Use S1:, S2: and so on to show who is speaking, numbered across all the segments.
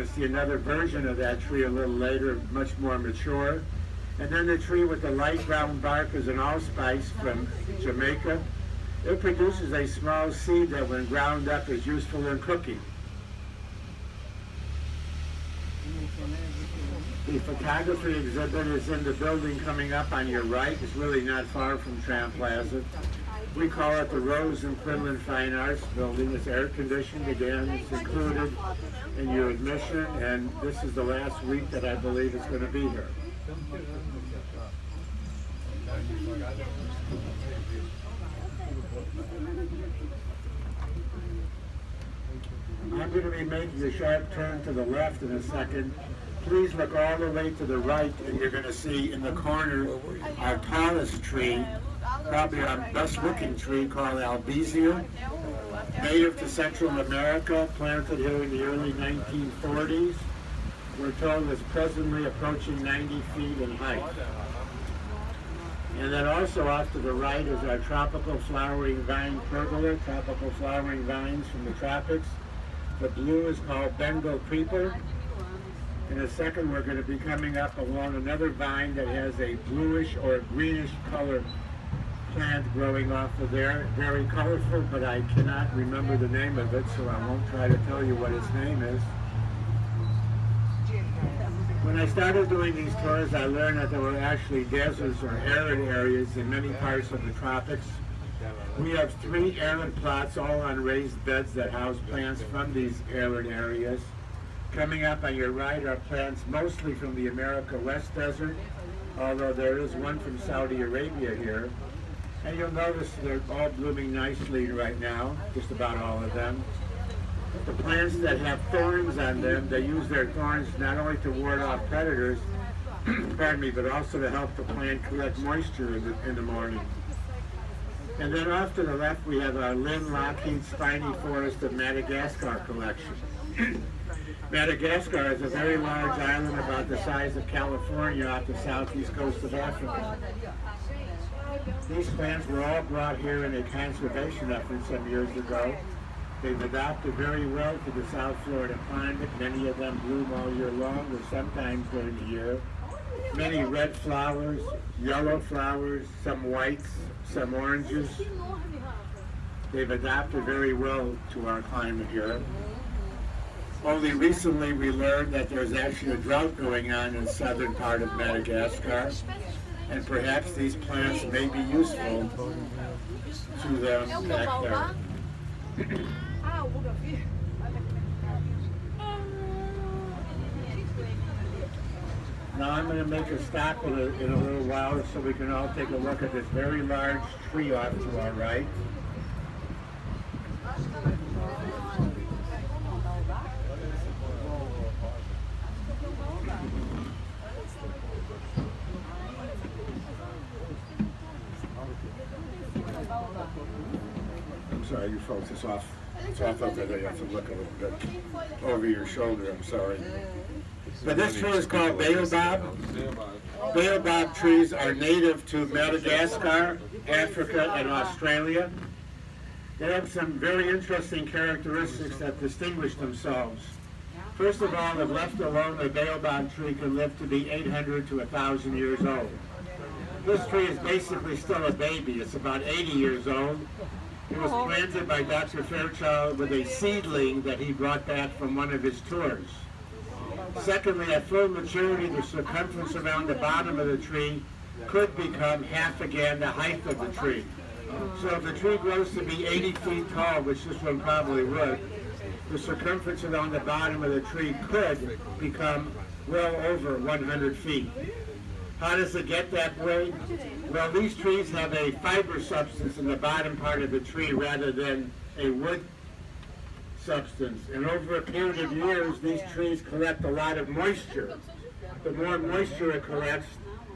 S1: going to see another version of that tree a little later, much more mature. And then the tree with the light brown bark is an allspice from Jamaica. It produces a small seed that when ground up is useful in cooking. The photography exhibit is in the building coming up on your right. It's really not far from Tram Plaza. We call it the Rose and Quinlan Fine Arts Building. It's air conditioned again. It's included in your admission, and this is the last week that I believe it's going to be here. I'm going to be making a sharp turn to the left in a second. Please look all the way to the right, and you're going to see in the corner our tallest tree, probably our best looking tree, called albizia, native to Central America, planted here in the early 1940s. We're told it's presently approaching 90 feet in height. And then also off to the right is our tropical flowering vine pergola, tropical flowering vines from the tropics. The blue is called Bengal creeper. In a second, we're going to be coming up along another vine that has a bluish or greenish colored plant growing off of there. Very colorful, but I cannot remember the name of it, so I won't try to tell you what its name is. When I started doing these tours, I learned that there were actually deserts or arid areas in many parts of the tropics. We have 3 arid plots all on raised beds that house plants from these arid areas. Coming up on your right are plants mostly from the America West Desert, although there is one from Saudi Arabia here. And you'll notice they're all blooming nicely right now, just about all of them. The plants that have thorns on them, they use their thorns not only to ward off predators, pardon me, but also to help the plant collect moisture in the morning. And then off to the left, we have our Lynn Lockheed Spiny Forest of Madagascar collection. Madagascar is a very large island about the size of California off the southeast coast of Africa. These plants were all brought here in a conservation effort some years ago. They've adapted very well to the South Florida climate. Many of them bloom all year long or sometimes during the year. Many red flowers, yellow flowers, some whites, some oranges. They've adapted very well to our climate here. Only recently we learned that there's actually a drought going on in the southern part of Madagascar, and perhaps these plants may be useful to them back there. Now I'm going to make a stop in a little while so we can all take a look at this very large tree off to our right. I'm sorry, you folks, it's off over there. You have to look a little bit over your shoulder. I'm sorry. But this tree is called baobab. Baobab trees are native to Madagascar, Africa, and Australia. They have some very interesting characteristics that distinguish themselves. First of all, if left alone, a baobab tree can live to be 800 to 1,000 years old. This tree is basically still a baby. It's about 80 years old. It was planted by Dr. Fairchild with a seedling that he brought back from one of his tours. Secondly, at full maturity, the circumference around the bottom of the tree could become half again the height of the tree. So if the tree grows to be 80 feet tall, which this one probably would, the circumference around the bottom of the tree could become well over 100 feet. How does it get that way? Well, these trees have a fiber substance in the bottom part of the tree rather than a wood substance. And over a period of years, these trees collect a lot of moisture. The more moisture it collects,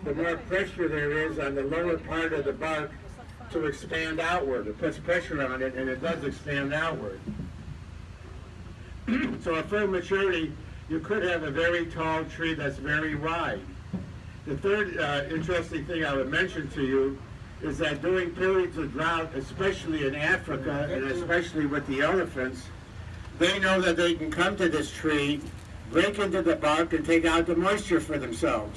S1: the more pressure there is on the lower part of the bark to expand outward. It puts pressure on it, and it does expand outward. So at full maturity, you could have a very tall tree that's very wide. The third interesting thing I would mention to you is that during periods of drought, especially in Africa and especially with the elephants, they know that they can come to this tree break into the bark and take out the moisture for themselves.